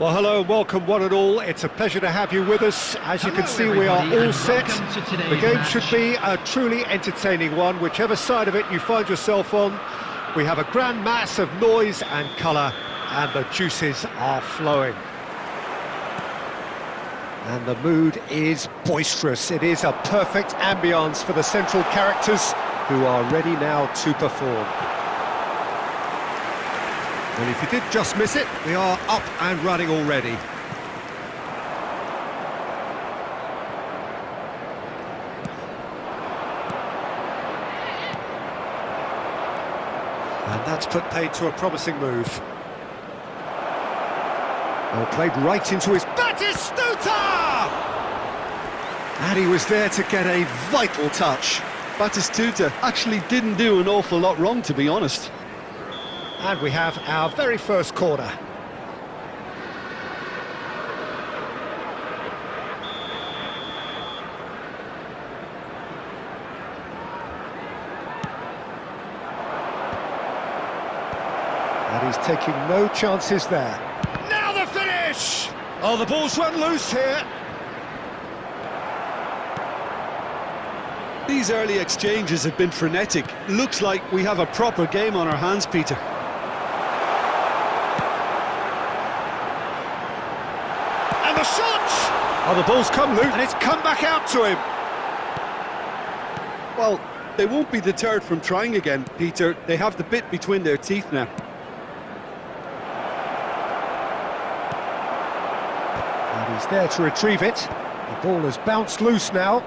Well, hello and welcome one and all. It's a pleasure to have you with us. As you can see, we are all set. The game should be a truly entertaining one, whichever side of it you find yourself on. We have a grand mass of noise and colour, and the juices are flowing. And the mood is boisterous. It is a perfect ambience for the central characters who are ready now to perform. And if you did just miss it, we are up and running already. And that's put paid to a promising move. Well, played right into his Batistuta! And he was there to get a vital touch. Batistuta actually didn't do an awful lot wrong, to be honest. And we have our very first corner. And he's taking no chances there. Now the finish! Oh, the ball's run loose here. These early exchanges have been frenetic. Looks like we have a proper game on our hands, Peter. And the shot! Oh, the ball's come loose, and it's come back out to him. Well, they won't be deterred from trying again, Peter. They have the bit between their teeth now. And he's there to retrieve it. The ball has bounced loose now.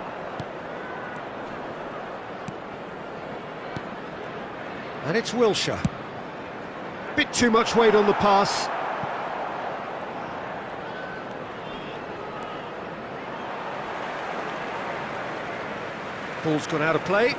And it's Wilshere. Bit too much weight on the pass. Ball's gone out of play.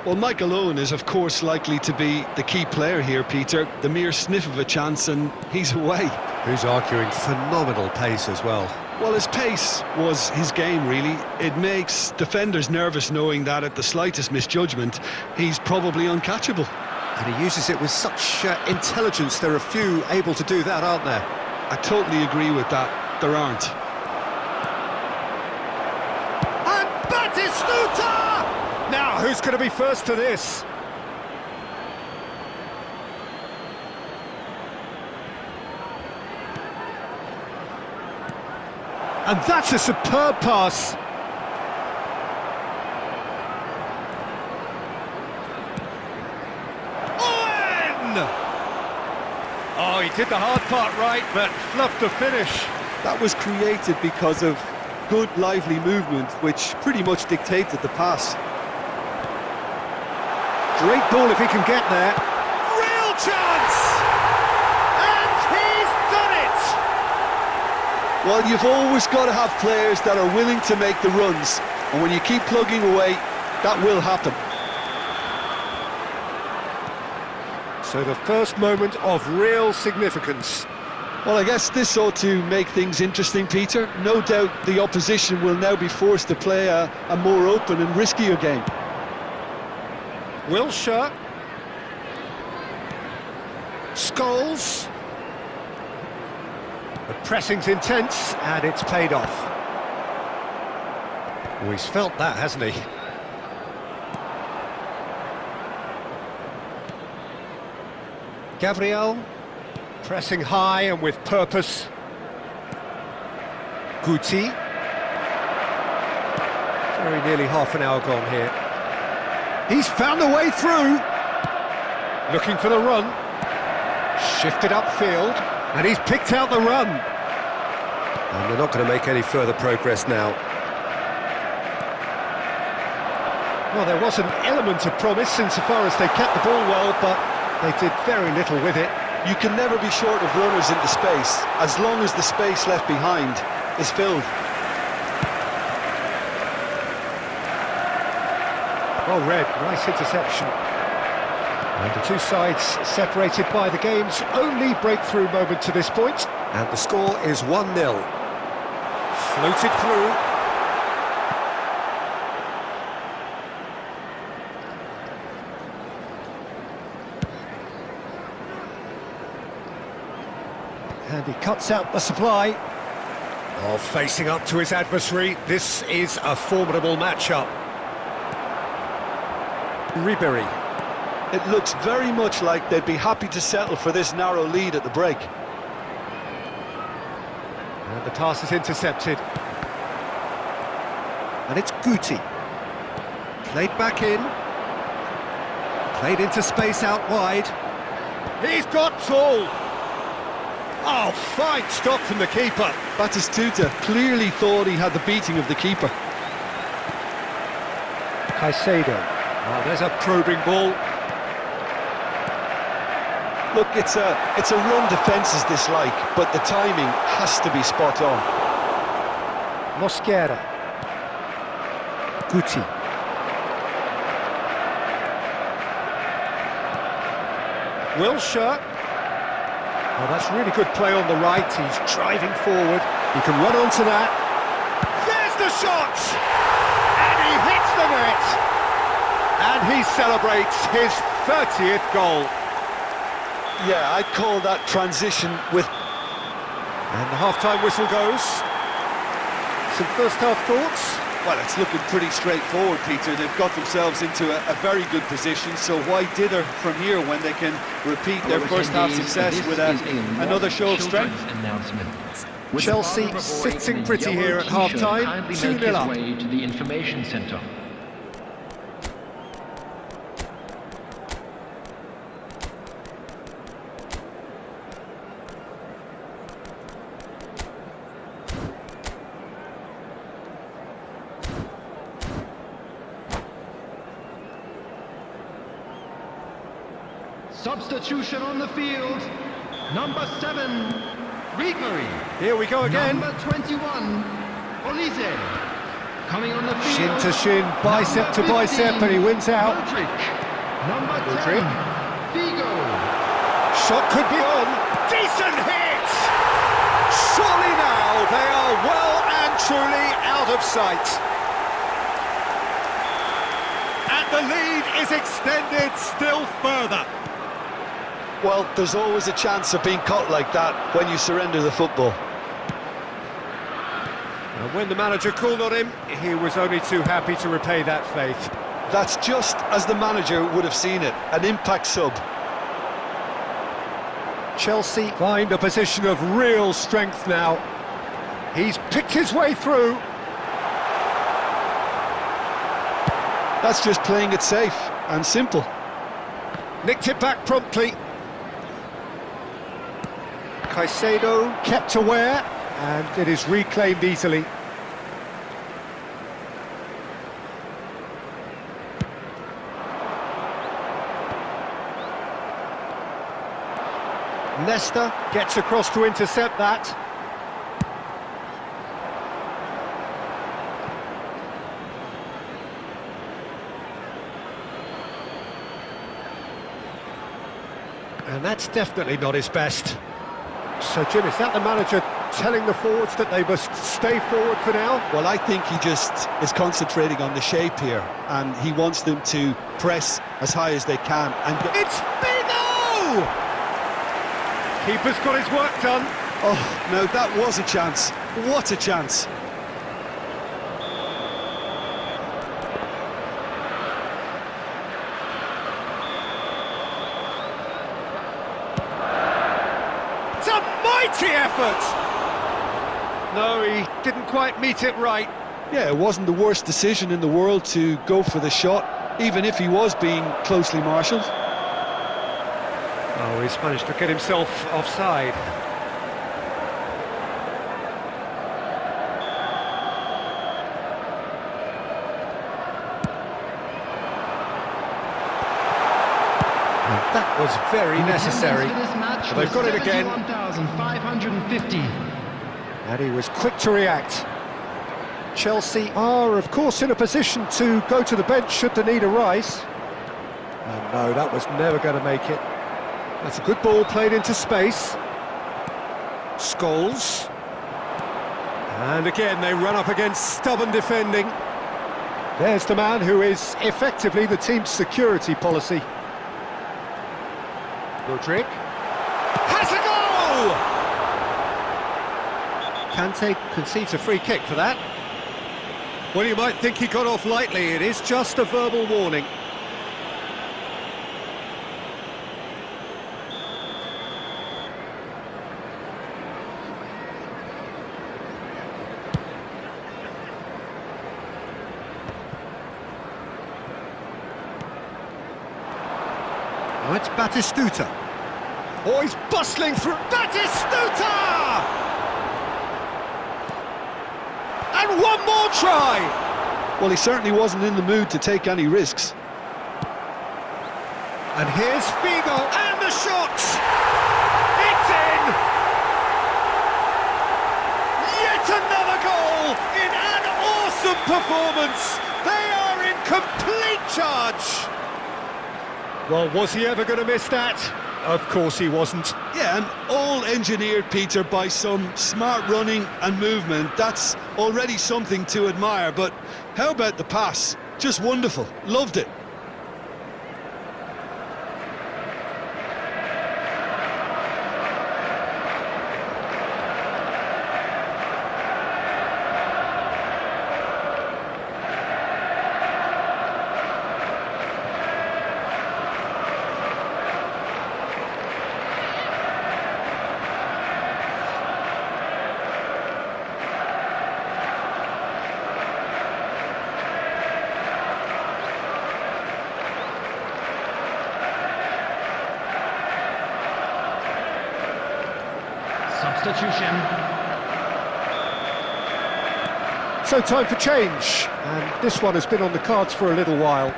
Well, Michael Owen is, of course, likely to be the key player here, Peter. The mere sniff of a chance and he's away. Who's arguing phenomenal pace as well. Well, his pace was his game, really. It makes defenders nervous knowing that at the slightest misjudgment, he's probably uncatchable. And he uses it with such intelligence. There are few able to do that, aren't there? I totally agree with that. There aren't. And Batistuta! Now, who's going to be first to this? And that's a superb pass. Owen! Oh, he did the hard part right, but fluffed the finish. That was created because of good, lively movement, which pretty much dictated the pass. Great ball if he can get there. Real chance! And he's done it! Well, you've always got to have players that are willing to make the runs, and when you keep plugging away, that will happen. So the first moment of real significance. Well, I guess this ought to make things interesting, Peter. No doubt the opposition will now be forced to play a more open and riskier game. Wilshere. Scholes. The pressing's intense, and it's paid off. Oh, he's felt that, hasn't he? Gabriel, pressing high and with purpose. Guti. Very nearly half an hour gone here. He's found a way through. Looking for the run. Shifted upfield, and he's picked out the run. And they're not going to make any further progress now. Well, there was an element of promise insofar as they kept the ball well, but they did very little with it. You can never be short of runners into space, as long as the space left behind is filled. Well read, nice interception. And the two sides separated by the game's only breakthrough moment to this point. And the score is 1-0. Floated through. And he cuts out the supply. Oh, facing up to his adversary, this is a formidable matchup. Ribery. It looks very much like they'd be happy to settle for this narrow lead at the break. And the pass is intercepted. And it's Guti. Played back in. Played into space out wide. He's got tall. Oh, fine stop from the keeper. Batistuta clearly thought he had the beating of the keeper. Caicedo. Oh, there's a probing ball. Look, it's a run defence's dislike, but the timing has to be spot on. Mosquera. Guti. Wilshere. Oh, that's really good play on the right. He's driving forward. He can run onto that. There's the shot! And he hits the net! And he celebrates his 30th goal. Yeah, I'd call that transition with... And the half-time whistle goes. Some first-half thoughts? Well, it's looking pretty straightforward, Peter. They've got themselves into a very good position, so why dither from here when they can repeat their first-half success with another show of strength? Chelsea sitting pretty here at half-time, 2-0 up. To the information centre. Substitution on the field. Number 7, Ribery. Here we go again. Number 21, Olise. Coming on the field. Shin to shin, bicep to bicep, and he wins out. Modric. Number 10, Figo. Shot could be on. Decent hit! Surely now they are well and truly out of sight. And the lead is extended still further. Well, there's always a chance of being caught like that when you surrender the football. And when the manager called on him, he was only too happy to repay that faith. That's just as the manager would have seen it, an impact sub. Chelsea find a position of real strength now. He's picked his way through. That's just playing it safe and simple. Nicked it back promptly. Caicedo kept aware, and it is reclaimed easily. Nesta gets across to intercept that. And that's definitely not his best. So, Jim, is that the manager telling the forwards that they must stay forward for now? Well, I think he just is concentrating on the shape here, and he wants them to press as high as they can. And it's Figo! Keeper's got his work done. oh, no, that was a chance. What a chance. It's a mighty effort! No, he didn't quite meet it right. Yeah, it wasn't the worst decision in the world to go for the shot, even if he was being closely marshalled. Oh, he's managed to get himself offside. And that was very necessary. But they've got it again. 71,550. And he was quick to react. Chelsea are, of course, in a position to go to the bench should the need arise. And no, that was never going to make it. That's a good ball played into space. Scholes. And again, they run up against stubborn defending. There's the man who is effectively the team's security policy. Modric. Has a goal! Kante concedes a free kick for that. Well, you might think he got off lightly. It is just a verbal warning. Now it's Batistuta. Oh, he's bustling through. Batistuta! And one more try! Well, he certainly wasn't in the mood to take any risks. And here's Figo, and the shot! It's in! Yet another goal in an awesome performance! They are in complete charge! Well, was he ever going to miss that? Of course he wasn't. Yeah, and all engineered, Peter, by some smart running and movement. That's already something to admire, but how about the pass? Just wonderful. Loved it. Substitution. So time for change, and this one has been on the cards for a little while.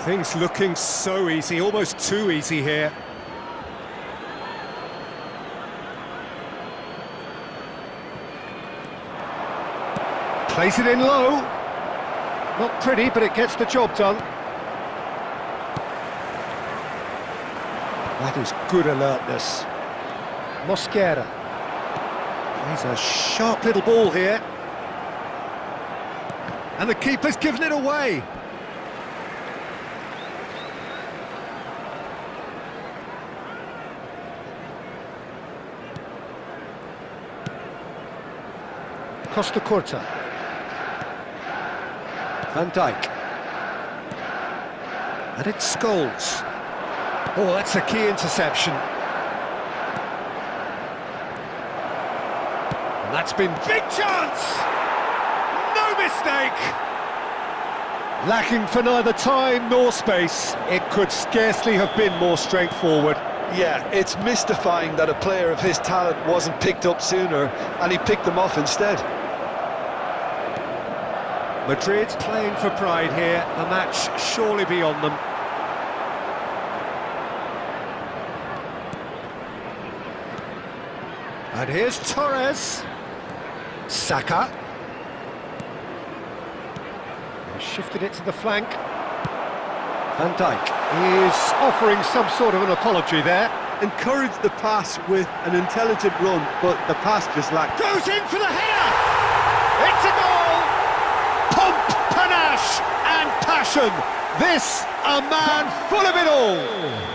Things looking so easy, almost too easy here. Plays it in low. Not pretty, but it gets the job done. That is good alertness. Mosquera. He's a sharp little ball here. And the keeper's given it away. Costa Curta. Van Dijk. And it's Scholes. Oh, that's a key interception. And that's been big chance! No mistake! Lacking for neither time nor space. It could scarcely have been more straightforward. Yeah, it's mystifying that a player of his talent wasn't picked up sooner, and he picked them off instead. Madrid playing for pride here, the match surely beyond them. And here's Torres. Saka. He shifted it to the flank. Van Dijk is offering some sort of an apology there. Encouraged the pass with an intelligent run, but the pass just lacked. Goes in for the header! It's a goal! Pomp, panache and passion. This, a man full of it all.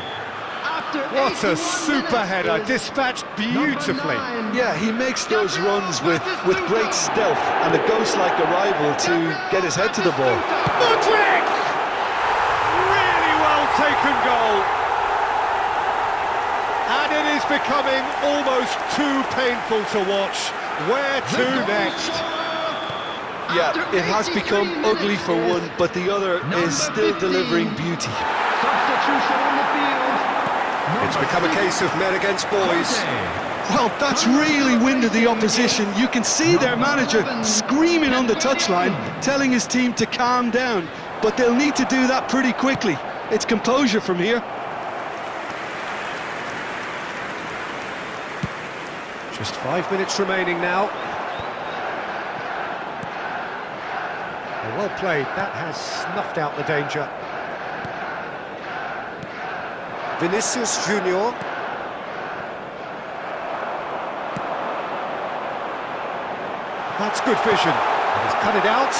What a super header, dispatched beautifully. Yeah, he makes those runs with great stealth and a ghost-like arrival to get his head to the ball. Modric! Really well taken goal. And it is becoming almost too painful to watch. Where to next? Yeah, it has become ugly for one, but the other is still delivering beauty. Substitution on the field. It's become a case of men against boys. Well, that's really winded the opposition. You can see their manager screaming on the touchline, telling his team to calm down. But they'll need to do that pretty quickly. It's composure from here. Just 5 minutes remaining now. Well played, that has snuffed out the danger. Vinicius Junior. That's good vision. He's cut it out.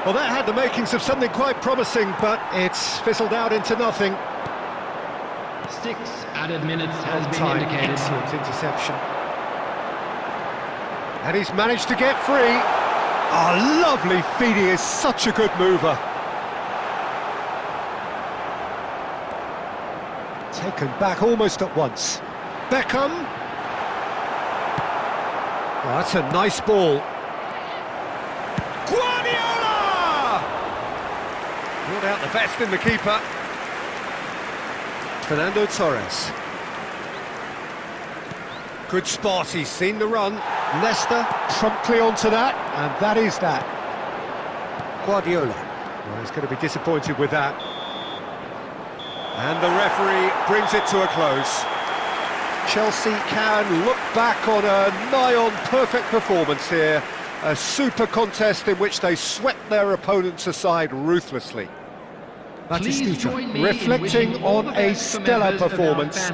Well, that had the makings of something quite promising, but it's fizzled out into nothing. 6 added minutes has been Time, indicated. excellent interception. And he's managed to get free. Oh, lovely feed, he is such a good mover. Taken back almost at once. Beckham. Oh, that's a nice ball. Guardiola! Brought out the best in the keeper. Fernando Torres. Good spot, he's seen the run. Leicester promptly onto that, and that is that. Guardiola. Well, he's going to be disappointed with that. And the referee brings it to a close. Chelsea can look back on a nigh-on perfect performance here. A super contest in which they swept their opponents aside ruthlessly. Batistita reflecting on a stellar performance.